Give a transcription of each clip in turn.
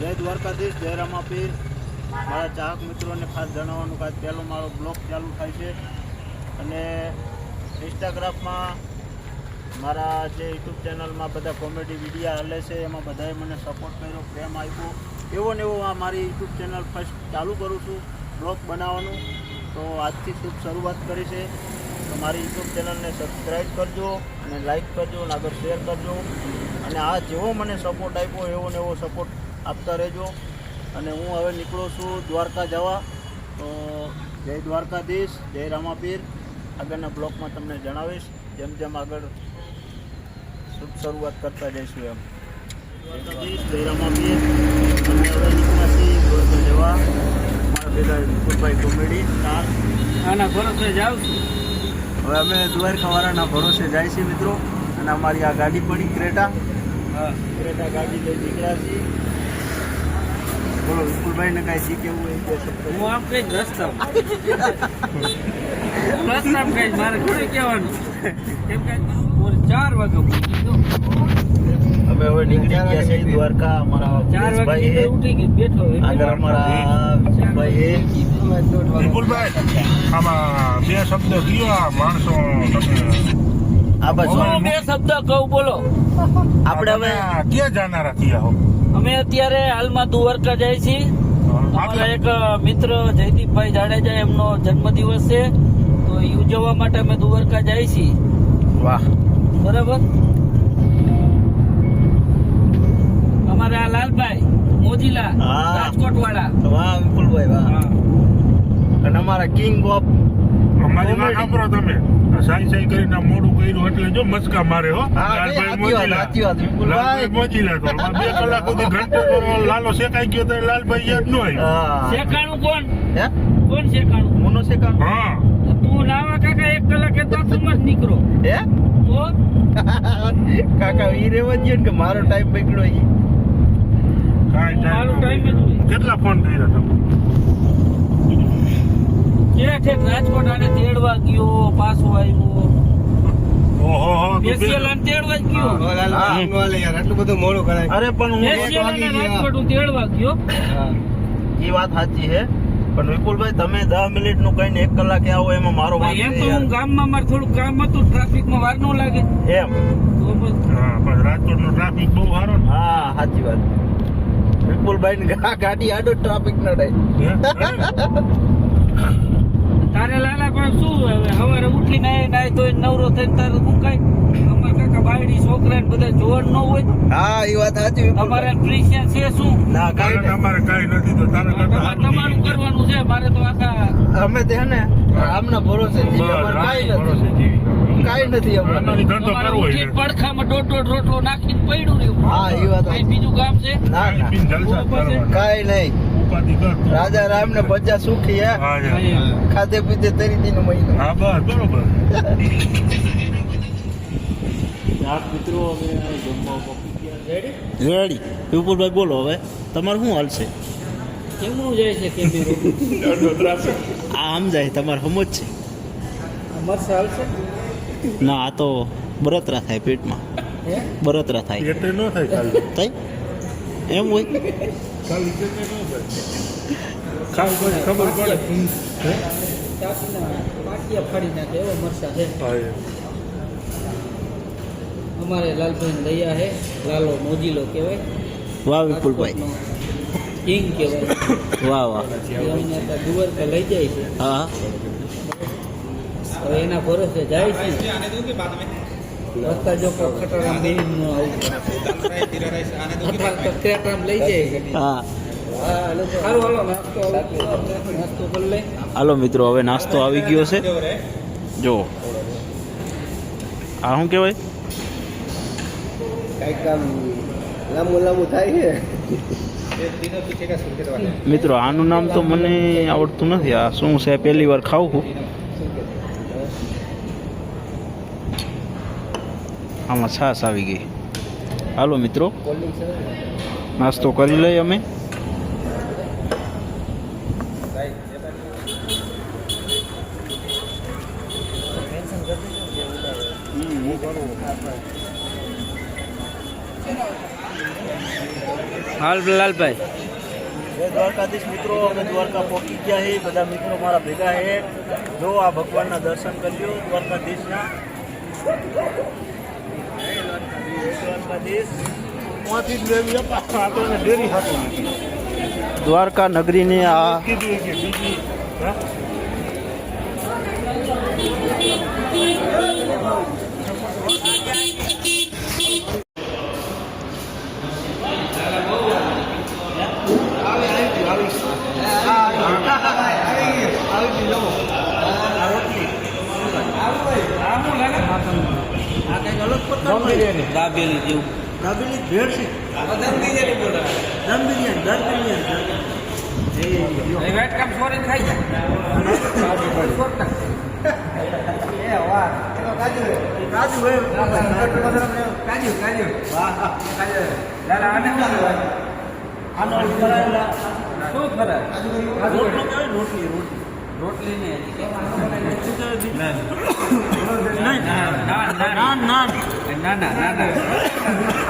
જય દ્વારકાધીશ, જય રામાપીર. મારા ચાહક મિત્રોને ખાસ જણાવવાનું કે પહેલો મારો બ્લોગ ચાલુ થાય છે અને ઇન્સ્ટાગ્રામમાં મારા જે યુટ્યુબ ચેનલમાં બધા કોમેડી વિડીયો હાલે છે એમાં બધાએ મને સપોર્ટ કર્યો, પ્રેમ આપ્યો. એવો ને એવો આ મારી યુટ્યુબ ચેનલ ફર્સ્ટ ચાલુ કરું છું બ્લોગ બનાવવાનું. તો આજથી શુભ શરૂઆત કરી છે. તો મારી યુટ્યુબ ચેનલને સબસ્ક્રાઈબ કરજો અને લાઈક કરજો અને આગળ શેર કરજો. અને આ જેવો મને સપોર્ટ આપ્યો એવો ને એવો સપોર્ટ આપતા રહેજો. અને હું હવે નીકળું છું દ્વારકા જવા. તો જય દ્વારકાધીશ, જય રામાપીર. આગળના બ્લોગમાં તમને જણાવીશ જેમ જેમ આગળ શુભ શરૂઆત કરતા જઈશું એમ. દ્વારકાધીશ, જય રામાપીર. અને હવે નીકળ્યા છીએ દ્વારકા જવા. મારા ભેગા વિપુલભાઈ કોમેડી સ્ટાર આના ભરોસે જાઉં છું. હવે અમે દ્વારકાવાળાના ભરોસે જાય છીએ મિત્રો. અને અમારી આ ગાડી પડી ક્રેટા. હા, ક્રેટા ગાડી લઈ નીકળ્યા છીએ. બોલો વિપુલભાઈને કાંઈ શીખ એવું હોય કે હું આમ કઈ રસ્તા કઈ મારે ઘરે કહેવાનું એમ કઈ 4 વાગે અમે હવે નીકળી ગયા છે દ્વારકા. અમારા 4 વાગે ઉઠી ગઈ બેઠો આગળ અમારા વિપુલભાઈ વિપુલભાઈ આમાં 2 શબ્દ કયો આ માણસો આ બસ હું 2 શબ્દ કહું, બોલો. આપણે હવે ક્યાં જાનારા થયા હો? અમે અત્યારે હાલમાં દ્વારકા જાય છીએ. અમારા એક મિત્ર જયદીપભાઈ જાડેજા, એમનો જન્મદિવસ છે, તો એ ઉજવવા માટે અમે દ્વારકા જાય છીએ. વાહ, બરાબર. અમારે આ લાલભાઈ મોજીલા હા. રાજકોટ વાળા. વાહ વિપુલભાઈ વાહ. અને અમારા કિંગ ઓફ અમારી વાત સાંભળો તમે. સાઈ સાઈ કરીને મોડું કર્યું એટલે જો મસ્કા મારે હો. લાલભાઈ મોજીલા. લાલભાઈ મોજીલા તો 2 કલાક સુધી ઘંટો લાલો શેકાઈ ગયો તો લાલભાઈ યાદ ન આવ્યું. શેકાણું કોણ? હે કોણ શેકાણું? મોનો શેકા. હા તું નાવા કાકા 1 કલાકે તો તું મત નીકળો. હે તો કાકા ઈ રેવા દે કે મારો ટાઈમ બગડ્યો ઈ. કાંઈ મારો ટાઈમ ટાઈમ જ હોય. કેટલા ફોન કર્યા તમે? ઠેક રાજકોટ આને તેડવા ગયો, પાછો આવ્યો. ઓહો સ્પેશિયલ આને તેડવા જ ગયો. આટલું બધું મોડું કરાય. અરે પણ હું સ્પેશિયલ આને રાજકોટ હું તેડવા ગયો. એ વાત સાચી છે. પણ વિપુલભાઈ તમે 10 મિનિટનું કહીને 1 કલાકે આવો એમાં મારો વાંક એમ તો નથી હું યાર. ગામમાં મારે થોડું કામ હતું, ટ્રાફિકમાં વાર ન લાગે એમ તો બસ. હા પણ રાજકોટનો ટ્રાફિક બહુ સારો ને. હા સાચી વાત. વિપુલભાઈ ની ગાડી આડો ટ્રાફિક ન થાય. તારે લાલા પણ શું હવે સવારે ઉઠીને નાય તો નવરો થઈને તારે શું કાંઈ અમારા કાકા બાયડી છોકરા ને બધા જોડ ન હોય. હા એ વાત સાચી અમારે વિપુલભાઈ. પ્રિસિયન છે શું? ના કાંઈ નહીં. અમારે કાંઈ નથી તો તારે તમારે તમારું કરવાનું છે, મારે તો આખા અમે તે હે ને આમના ભરોસે જીવીએ. અમારે કાંઈ નથી. કાંઈ નથી અમારે. અમારી ધંધો અમારે કરવો હોય ઉઠીને પડખામાં દોઢ રોટલો નાખીને પડ્યું રહ્યું. હા એ વાત કાંઈ સાચી. બીજું કામ છે? ના ના જલસા કરવાના. કાંઈ નહીં. ઉપાધિ કર. રાજા રામ ને પ્રજા સુખી હે. હા ખાધે પીધે તરી દીનો મહિનો. હા બસ બરોબર. મિત્રો અમે જમવા પહોંચી ગયા. રેડી વિપુલભાઈ બોલો હવે તમારે શું હાલ છે? કેમનું જાય છે કેમેરો? આ આમ જાય તમારે સમજ છે? મરસા હાલશે? ના આ તો બળતરા થાય પેટમાં. હે? બળતરા થાય. એટલે ન થાય ખાલી. થાય એમ હોય. ખાલી એટલે ન થાય. ખાલી પછી ખબર પડે. ચાકીના પાટિયા ફાડી નાખે એવો મરસા છે. હા એ. અમારે લાલભાઈ દયા હે, લાલો મોજીલો કહેવાય, વાહ વિપુલભાઈ કિંગ કહેવાય. વાહ વાહ. એ અમને અત્યારે દ્વારકા લઈ જાય છે. હા હવે એના ભરોસે જાય છે. રસ્તા જો ખટારામ બેન નો આવું લઈ જાય છે. હા. સારું હાલો નાસ્તો કરી લે. હાલો મિત્રો હવે નાસ્તો આવી ગયો છે. જો આ શું કહેવાય? કઈક આમ લાંબુ થાય છે. મિત્રો આનું નામ તો મને આવડતું નથી. આ શું છે? પહેલી વાર ખાઉં છું. આમાં છાશ આવી ગઈ. હાલો મિત્રો નાસ્તો કરી લઈએ અમે. હું કરું. હાલ લાલભાઈ જય દ્વારકાધીશ મિત્રો, અમે દ્વારકા પહોંચી ગયા છીએ. બધા મિત્રો મારા ભેગા છે. જો આ ભગવાનના દર્શન કરજો દ્વારકાધીશના. દ્વારકાધીશ ત્યાંથી જ લેવી આપણને ડેરી થતું નથી. દ્વારકા નગરીની આ કીધું કે બીજી હા? દાબેલી જેવું દાબેલી ભેળ છે. દમ બિરયાની વેટ કામ સોરે ખાઈ જાય કાજુ હોય. આનો ફરાયેલા શું ખરા રોટલો કહેવાય. રોટલી રોટલી ને નાન નાન નાના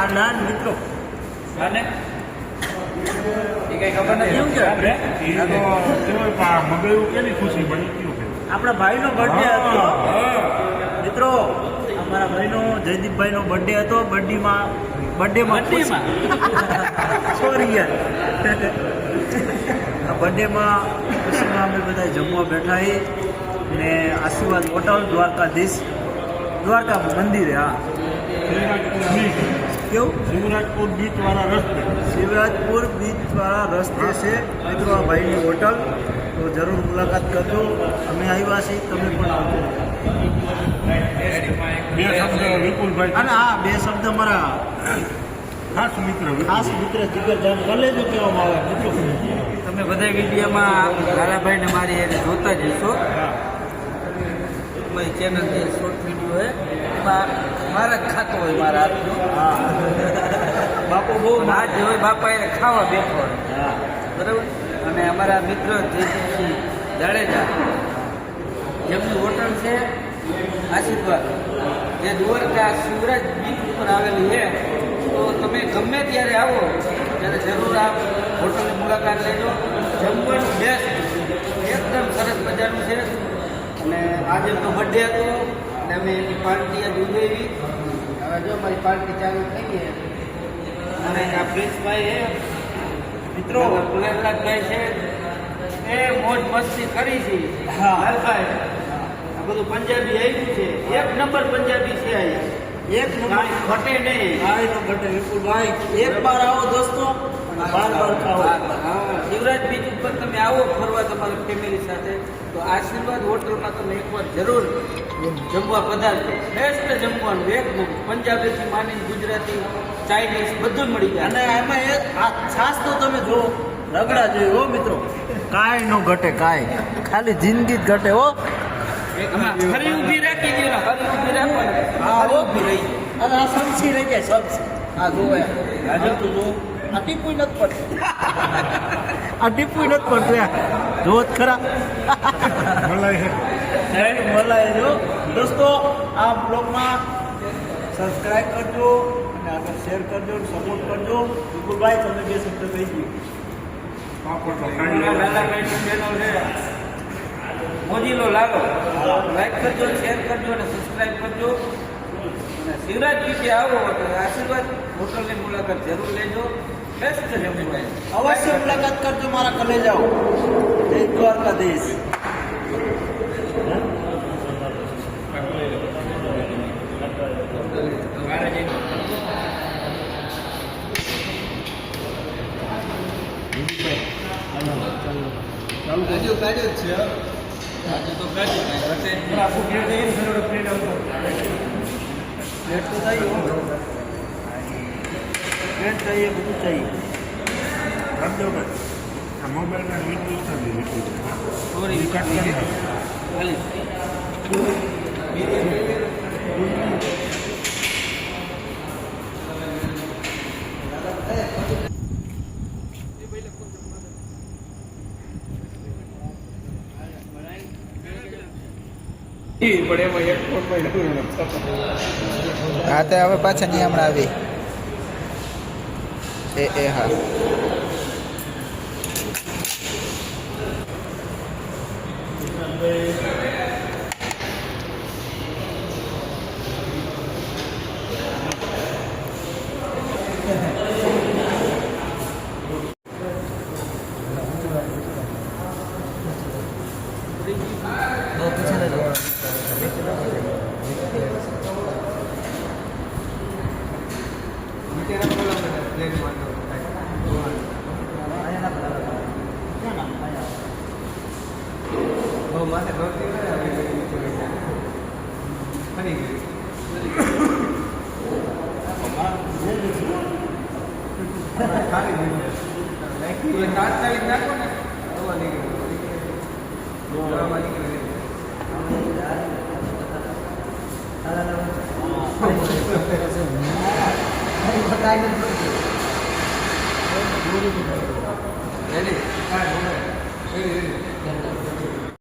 આ નાન મિત્રો અને એ કઈ ખબર નથી કેવું છે આપણે? મગાયું કેની ખુશી બની ગયું કે આપણા ભાઈનો બર્થડે હતો મિત્રો. અમારા ભાઈનો જયદીપભાઈનો બર્થડે હતો. બર્થડેમાં સોરી યાર આ બર્થડેમાં ખુશીમાં અમે બધા જમવા બેઠા છીએ ને આશીર્વાદ હોટલ દ્વારકા મંદિરે. હા કેવું શિવરાજપુર બીચ વાળા રસ્તે શિવરાજપુર બીચવાળા રસ્તે છે મિત્રો આ ભાઈની હોટલ. તો જરૂર મુલાકાત કરજો. અમે આવ્યા છીએ, તમે પણ આવજો. બે શબ્દ વિપુલભાઈ અને હા, બે શબ્દ મારા ખાસ મિત્ર ખાસ મિત્ર જીગરજાન કલેજો કહેવામાં આવે મિત્રો. તમે બધા વિડીયોમાં લાલાભાઈ ને મારી એને જોતા જ હશો. મારી ચેનલ જે શોર્ટ વિડીયો હોય એમાં મારા જ ખાતો હોય મારા હાથનો. હા બાપુ બહુ હાથ જે હોય બાપા એને ખાવા બેઠો હોય. હા બરાબર. અને અમારા મિત્ર જયદીપસિંહ જાડેજા જેમની હોટલ છે આશીર્વાદ, જે દ્વારકા શિવરાજ બીચ ઉપર આવેલી છે. તો તમે ગમે ત્યારે આવો ત્યારે જરૂર આ હોટલની મુલાકાત લેજો. જમવાનું બેસ્ટ, એકદમ સરસ મજાનું છે. અને આજે એમનો બર્થડે હતો અને અમે એની પાર્ટી આજે ઉજવી. હવે જો અમારી પાર્ટી ચાલુ થઈ ગઈ. અને આ પ્રિન્સભાઈ છે મિત્રો, પુલેરલાલભાઈ છે, એ મોજ મસ્તી કરી છે. હા. લાલભાઈ આ બધું પંજાબી આવ્યું છે. એક નંબર પંજાબી છે આ. એક નંબર કાંઈ ઘટે નહીં. ભાઈ નો ઘટે વિપુલભાઈ. એક બાર આવો દોસ્તો, બાર ખાઓ. હા, શિવરાજ બીચ ઉપર તમે આવો ફરવા તમારી ફેમિલી સાથે તો આશીર્વાદ હોટલમાં તમે એકવાર જરૂર જમવા પધારજો. બેસ્ટ જમવાનું એકદમ પંજાબીથી માંડીને ગુજરાતી, ચાઇનીઝ બધું જ મળી જાય. અને એમાં એક આ છાસ તો તમે જો રગડા જોઈ હો મિત્રો. કાંઈ નો ઘટે કાંઈ, ખાલી જિંદગી જ ઘટે હો. આમાં ફરી ઊભી રાખી દો ને, ફરી ઊભી રાખવાની. હા, હો. ઊભી રહી અને આ સબસી રહી જાય સબસી. આ જોવે આજે તું જો આ ટીપુય નથી પડતું. આ ટીપુય નથી પડતું યાર. જો જ ખરા. મલાઈ મલાઈ જો દોસ્તો. આ બ્લોગમાં સબસ્ક્રાઇબ કરજો અને આગળ શેર કરજો, સપોર્ટ કરજો. વિપુલભાઈ તમે બે શબ્દ કહી દો. પાપડ તો જાય. ખાઈ લાલાભાઈની ચેનલ છે મોજીલો લાલો. લાઈક કરજો, શેર કરજો અને સબસ્ક્રાઇબ કરજો. અને શિવરાજ બીચે આવો તો આશીર્વાદ હોટલની મુલાકાત જરૂર લેજો. બેસ્ટ જમવાનું. અવશ્ય મુલાકાત કરજો મારા કલેજાઓ. જય દ્વારકાધીશ. આજે તો ગાડી પ્લેટ તો चाहिए हो. प्लेट चाहिए, બધું चाहिए. આ મોબાઈલના વિડીયો ઉતારી દીધું. સોરી કટ કરી નાખો. ખાલી હા તો હવે પાછા નહીં હમણાં આવી એ હા તાત્કાલિક નાખો ને